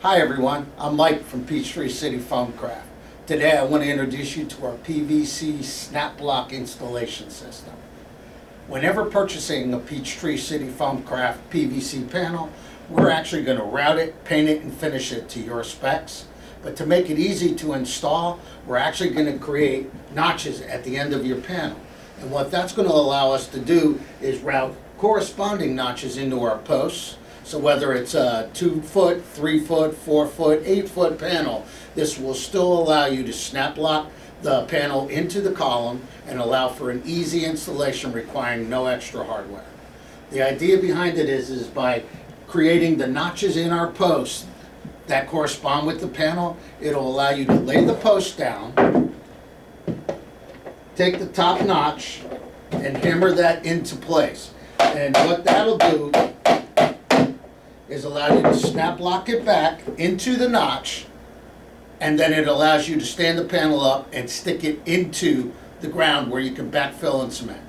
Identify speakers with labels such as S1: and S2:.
S1: Hi everyone, I'm Mike from Peachtree City Foamcraft. Today I want to introduce you to our PVC Snaplock installation system. Whenever purchasing a Peachtree City Foamcraft PVC panel, we're actually going to route it, paint it, and finish it to your specs. But to make it easy to install, we're actually going to create notches at the end of your panel. And what that's going to allow us to do is route corresponding notches into our posts. So whether it's a 2 foot, 3 foot, 4 foot, 8 foot panel, this will still allow you to snap lock the panel into the column and allow for an easy installation requiring no extra hardware. The idea behind it is by creating the notches in our posts that correspond with the panel, it'll allow you to lay the post down, take the top notch, and hammer that into place. And what that'll do is allow you to snap lock it back into the notch, and then it allows you to stand the panel up and stick it into the ground where you can backfill and cement.